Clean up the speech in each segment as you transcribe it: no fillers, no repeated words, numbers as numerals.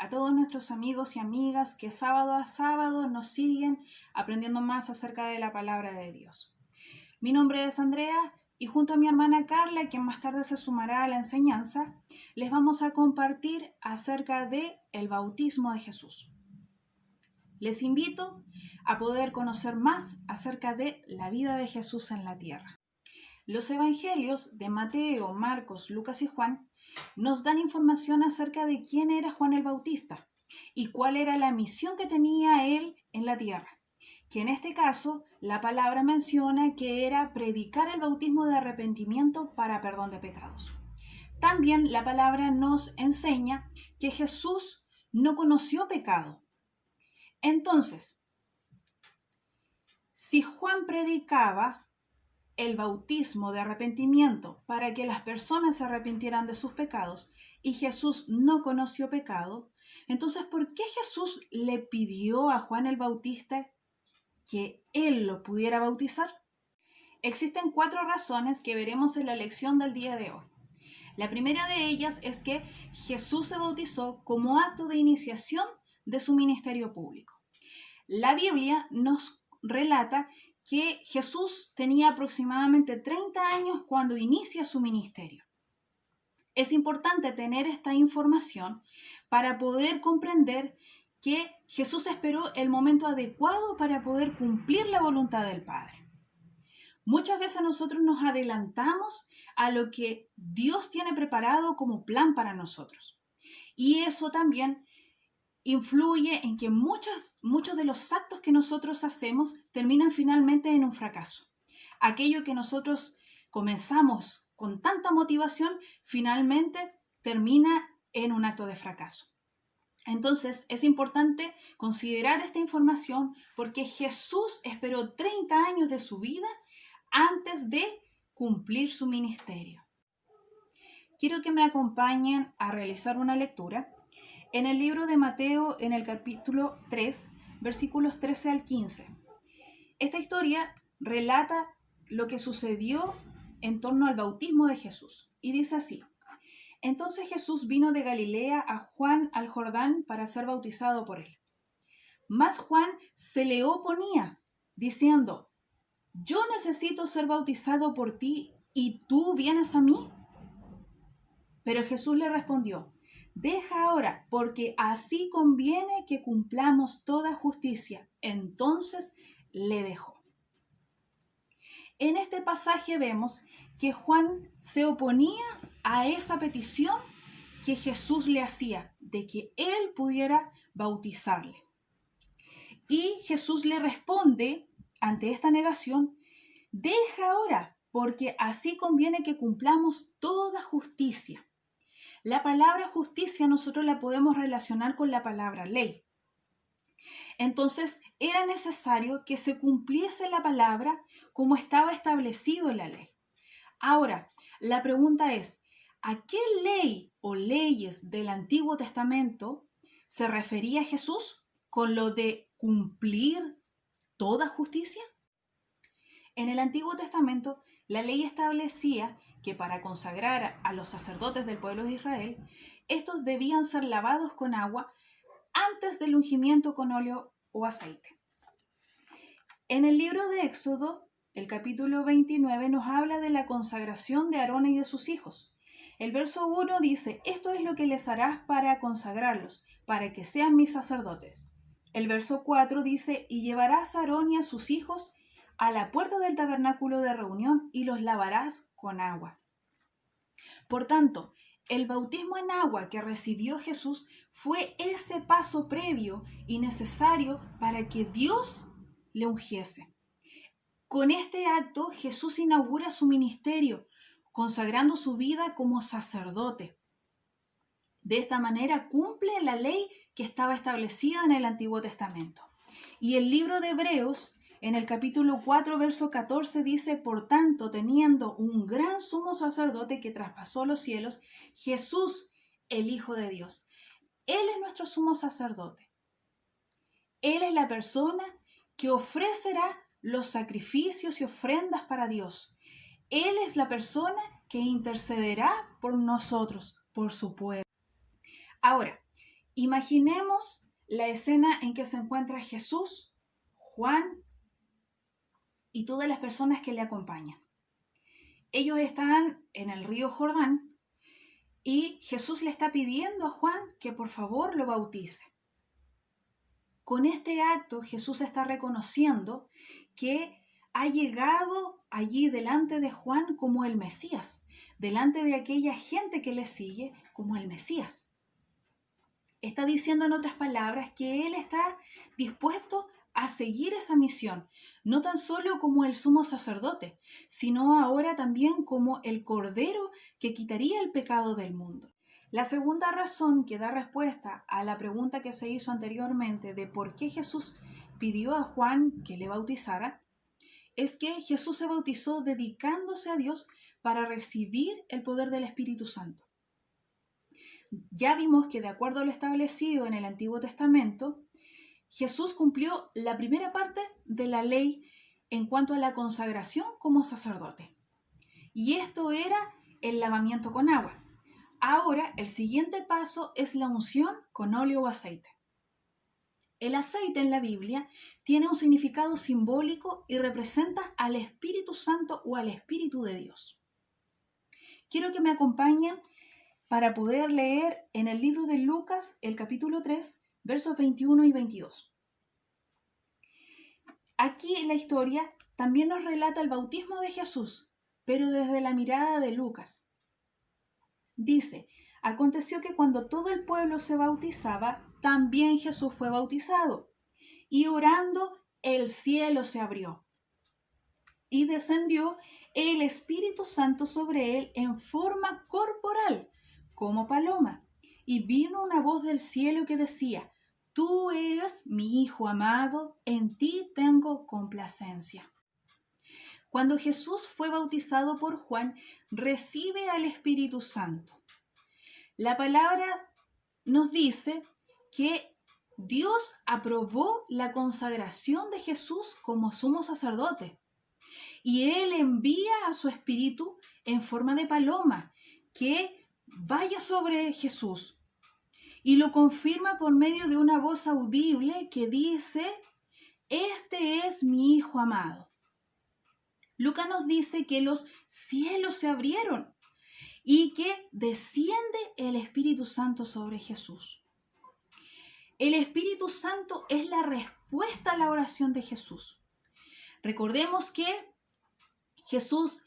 a todos nuestros amigos y amigas que sábado a sábado nos siguen aprendiendo más acerca de la palabra de Dios. Mi nombre es Andrea y junto a mi hermana Carla, quien más tarde se sumará a la enseñanza, les vamos a compartir acerca de el bautismo de Jesús. Les invito a poder conocer más acerca de la vida de Jesús en la tierra. Los evangelios de Mateo, Marcos, Lucas y Juan nos dan información acerca de quién era Juan el Bautista y cuál era la misión que tenía él en la tierra, que en este caso la palabra menciona que era predicar el bautismo de arrepentimiento para perdón de pecados. También la palabra nos enseña que Jesús no conoció pecado. Entonces, si Juan predicaba el bautismo de arrepentimiento para que las personas se arrepintieran de sus pecados y Jesús no conoció pecado, entonces ¿por qué Jesús le pidió a Juan el Bautista que él lo pudiera bautizar? Existen 4 razones que veremos en la lección del día de hoy. La primera de ellas es que Jesús se bautizó como acto de iniciación de su ministerio público. La Biblia nos relata que Jesús tenía aproximadamente 30 años cuando inicia su ministerio. Es importante tener esta información para poder comprender que Jesús esperó el momento adecuado para poder cumplir la voluntad del Padre. Muchas veces nosotros nos adelantamos a lo que Dios tiene preparado como plan para nosotros. Y eso también influye en que muchos de los actos que nosotros hacemos terminan finalmente en un fracaso. Aquello que nosotros comenzamos con tanta motivación, finalmente termina en un acto de fracaso. Entonces, es importante considerar esta información porque Jesús esperó 30 años de su vida antes de cumplir su ministerio. Quiero que me acompañen a realizar una lectura en el libro de Mateo, en el capítulo 3, versículos 13 al 15. Esta historia relata lo que sucedió en torno al bautismo de Jesús. Y dice así: Entonces Jesús vino de Galilea a Juan al Jordán para ser bautizado por él. Mas Juan se le oponía, diciendo: Yo necesito ser bautizado por ti, ¿y tú vienes a mí? Pero Jesús le respondió: Deja ahora, porque así conviene que cumplamos toda justicia. Entonces le dejó. En este pasaje vemos que Juan se oponía a esa petición que Jesús le hacía de que él pudiera bautizarle. Y Jesús le responde ante esta negación: Deja ahora, porque así conviene que cumplamos toda justicia. La palabra justicia nosotros la podemos relacionar con la palabra ley. Entonces era necesario que se cumpliese la palabra como estaba establecido en la ley. Ahora, la pregunta es: ¿a qué ley o leyes del Antiguo Testamento se refería Jesús con lo de cumplir toda justicia? En el Antiguo Testamento, la ley establecía que para consagrar a los sacerdotes del pueblo de Israel, estos debían ser lavados con agua antes del ungimiento con óleo o aceite. En el libro de Éxodo, el capítulo 29 nos habla de la consagración de Aarón y de sus hijos. El verso 1 dice: Esto es lo que les harás para consagrarlos, para que sean mis sacerdotes. El verso 4 dice: Y llevarás a Aarón y a sus hijos a la puerta del tabernáculo de reunión y los lavarás con agua. Por tanto, el bautismo en agua que recibió Jesús fue ese paso previo y necesario para que Dios le ungiese. Con este acto, Jesús inaugura su ministerio, consagrando su vida como sacerdote. De esta manera cumple la ley que estaba establecida en el Antiguo Testamento. Y el libro de Hebreos, en el capítulo 4, verso 14, dice: Por tanto, teniendo un gran sumo sacerdote que traspasó los cielos, Jesús, el Hijo de Dios. Él es nuestro sumo sacerdote. Él es la persona que ofrecerá los sacrificios y ofrendas para Dios. Él es la persona que intercederá por nosotros, por su pueblo. Ahora, Imaginemos la escena en que se encuentra Jesús, Juan y todas las personas que le acompañan. Ellos están en el río Jordán y Jesús le está pidiendo a Juan que por favor lo bautice. Con este acto Jesús está reconociendo que ha llegado allí delante de Juan como el Mesías, delante de aquella gente que le sigue como el Mesías. Está diciendo en otras palabras que Él está dispuesto a seguir esa misión, no tan solo como el sumo sacerdote, sino ahora también como el Cordero que quitaría el pecado del mundo. La segunda razón que da respuesta a la pregunta que se hizo anteriormente de por qué Jesús pidió a Juan que le bautizara, es que Jesús se bautizó dedicándose a Dios para recibir el poder del Espíritu Santo. Ya vimos que de acuerdo a lo establecido en el Antiguo Testamento, Jesús cumplió la primera parte de la ley en cuanto a la consagración como sacerdote. Y esto era el lavamiento con agua. Ahora, el siguiente paso es la unción con óleo o aceite. El aceite en la Biblia tiene un significado simbólico y representa al Espíritu Santo o al Espíritu de Dios. Quiero que me acompañen para poder leer en el libro de Lucas, el capítulo 3, versos 21 y 22. Aquí la historia también nos relata el bautismo de Jesús, pero desde la mirada de Lucas. Dice, aconteció que cuando todo el pueblo se bautizaba, también Jesús fue bautizado, y orando el cielo se abrió, y descendió el Espíritu Santo sobre él en forma corporal, como paloma, y vino una voz del cielo que decía, tú eres mi Hijo amado, en ti tengo complacencia. Cuando Jesús fue bautizado por Juan, recibe al Espíritu Santo. La palabra nos dice que Dios aprobó la consagración de Jesús como sumo sacerdote y Él envía a su Espíritu en forma de paloma que vaya sobre Jesús y lo confirma por medio de una voz audible que dice, este es mi Hijo amado. Lucas nos dice que los cielos se abrieron y que desciende el Espíritu Santo sobre Jesús. El Espíritu Santo es la respuesta a la oración de Jesús. Recordemos que Jesús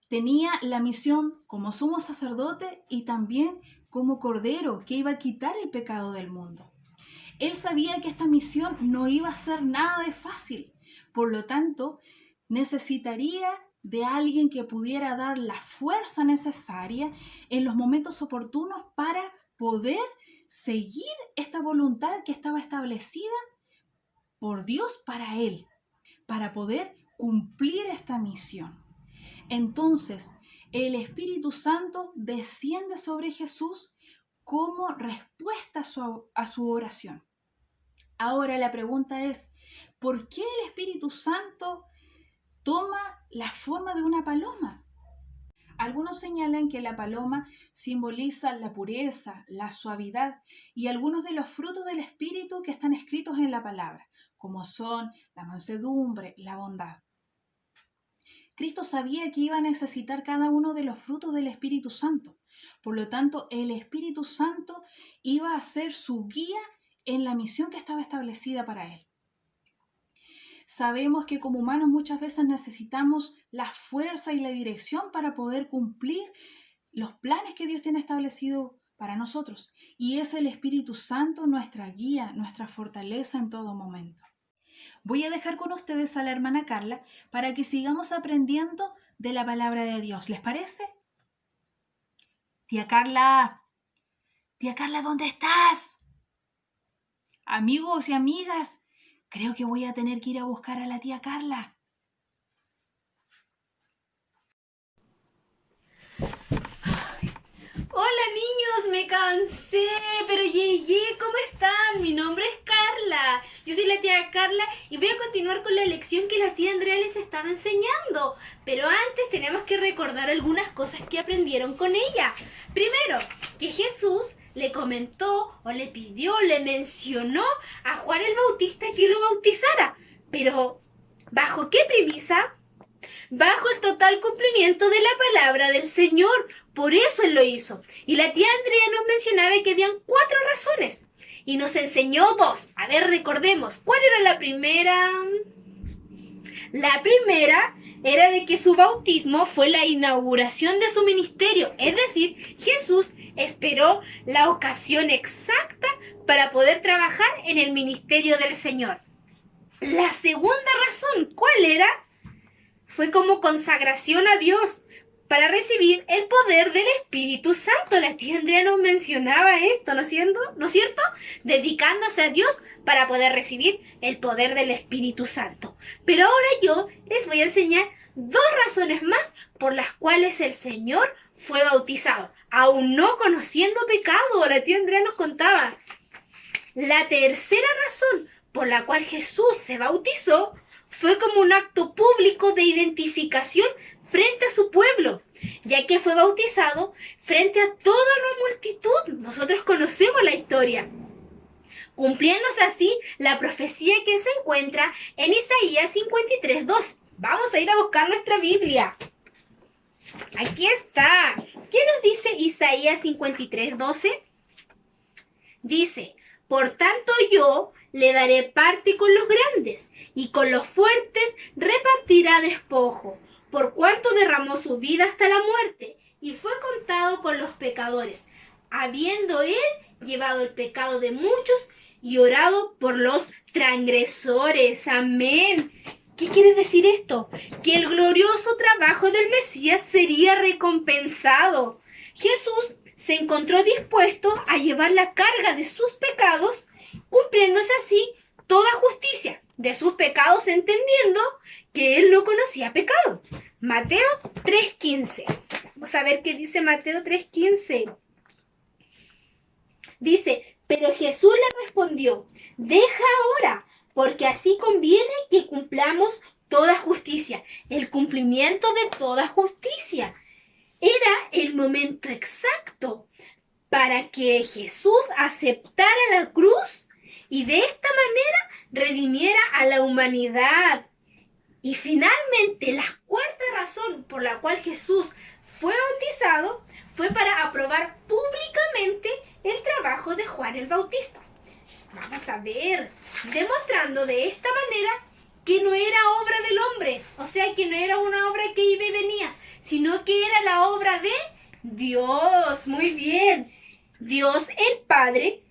tenía la misión como sumo sacerdote y también como cordero que iba a quitar el pecado del mundo. Él sabía que esta misión no iba a ser nada de fácil, por lo tanto, necesitaría de alguien que pudiera dar la fuerza necesaria en los momentos oportunos para poder seguir esta voluntad que estaba establecida por Dios para él, para poder cumplir esta misión. Entonces, el Espíritu Santo desciende sobre Jesús como respuesta a su oración. Ahora la pregunta es, ¿por qué el Espíritu Santo toma la forma de una paloma? Algunos señalan que la paloma simboliza la pureza, la suavidad y algunos de los frutos del Espíritu que están escritos en la palabra, como son la mansedumbre, la bondad. Cristo sabía que iba a necesitar cada uno de los frutos del Espíritu Santo. Por lo tanto, el Espíritu Santo iba a ser su guía en la misión que estaba establecida para él. Sabemos que como humanos muchas veces necesitamos la fuerza y la dirección para poder cumplir los planes que Dios tiene establecido para nosotros. Y es el Espíritu Santo nuestra guía, nuestra fortaleza en todo momento. Voy a dejar con ustedes a la hermana Carla para que sigamos aprendiendo de la palabra de Dios. ¿Les parece? Tía Carla, ¿dónde estás? Amigos y amigas, creo que voy a tener que ir a buscar a la tía Carla. Hola niños, me cansé, pero llegué, ¿cómo están? Mi nombre es Carla, yo soy la tía Carla y voy a continuar con la lección que la tía Andrea les estaba enseñando. Pero antes tenemos que recordar algunas cosas que aprendieron con ella. Primero, que Jesús le comentó o le pidió, le mencionó a Juan el Bautista que lo bautizara. Pero, ¿bajo qué premisa? Bajo el total cumplimiento de la palabra del Señor. Por eso Él lo hizo. Y la tía Andrea nos mencionaba que habían 4 razones. Y nos enseñó 2. A ver, recordemos. ¿Cuál era la primera? La primera era de que su bautismo fue la inauguración de su ministerio. Es decir, Jesús esperó la ocasión exacta para poder trabajar en el ministerio del Señor. La segunda razón, ¿cuál era? Fue como consagración a Dios para recibir el poder del Espíritu Santo. La tía Andrea nos mencionaba esto, ¿no es cierto? Dedicándose a Dios para poder recibir el poder del Espíritu Santo. Pero ahora yo les voy a enseñar 2 razones más por las cuales el Señor fue bautizado, aún no conociendo pecado. La tía Andrea nos contaba. La tercera razón por la cual Jesús se bautizó fue como un acto público de identificación frente a su pueblo, ya que fue bautizado frente a toda la multitud. Nosotros conocemos la historia, cumpliéndose así la profecía que se encuentra en Isaías 53:2. Vamos a ir a buscar nuestra Biblia. Aquí está. ¿Qué nos dice Isaías 53:12? Dice: por tanto yo le daré parte con los grandes, y con los fuertes repartirá despojo, por cuanto derramó su vida hasta la muerte, y fue contado con los pecadores, habiendo él llevado el pecado de muchos y orado por los transgresores. Amén. ¿Qué quiere decir esto? Que el glorioso trabajo del Mesías sería recompensado. Jesús se encontró dispuesto a llevar la carga de sus pecados, cumpliéndose así toda justicia de sus pecados, entendiendo que él no conocía pecado. Mateo 3:15. Vamos a ver qué dice Mateo 3:15. Dice: pero Jesús le respondió: deja ahora, porque así conviene que cumplamos toda justicia. El cumplimiento de toda justicia. Era el momento exacto para que Jesús aceptara la cruz y de esta manera redimiera a la humanidad. Y finalmente, la cuarta razón por la cual Jesús fue bautizado fue para aprobar públicamente el trabajo de Juan el Bautista. Vamos a ver, demostrando de esta manera que no era obra del hombre, o sea, que no era una obra que iba y venía, sino que era la obra de Dios. Muy bien. Dios el Padre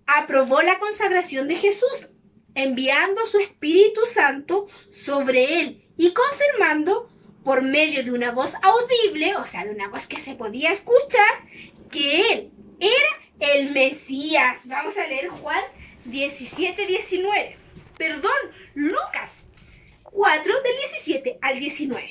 aprobó la consagración de Jesús, enviando su Espíritu Santo sobre él y confirmando por medio de una voz audible, o sea, de una voz que se podía escuchar, que él era el Mesías. Vamos a leer Juan 17:19. Perdón, Lucas 4 del 17 al 19.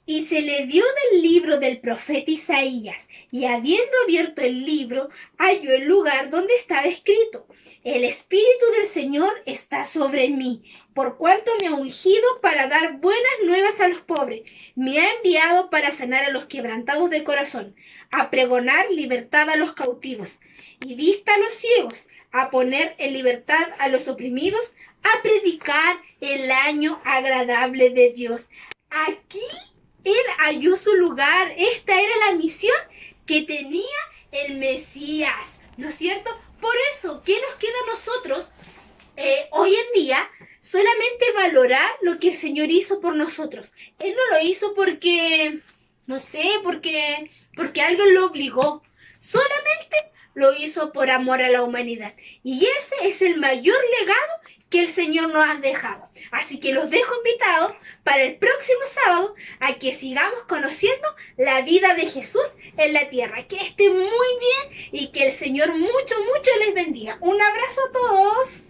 Y se le dio del libro del profeta Isaías, y habiendo abierto el libro, halló el lugar donde estaba escrito: el Espíritu del Señor está sobre mí, por cuanto me ha ungido para dar buenas nuevas a los pobres, me ha enviado para sanar a los quebrantados de corazón, a pregonar libertad a los cautivos, y vista a los ciegos, a poner en libertad a los oprimidos, a predicar el año agradable de Dios. Aquí él halló su lugar. Esta era la misión que tenía el Mesías, ¿no es cierto? Por eso, ¿qué nos queda a nosotros hoy en día? Solamente valorar lo que el Señor hizo por nosotros. Él no lo hizo porque, no sé, porque alguien lo obligó. Solamente lo hizo por amor a la humanidad. Y ese es el mayor legado que el Señor nos ha dejado. Así que los dejo invitados para el próximo sábado a que sigamos conociendo la vida de Jesús en la tierra. Que estén muy bien y que el Señor mucho les bendiga. Un abrazo a todos.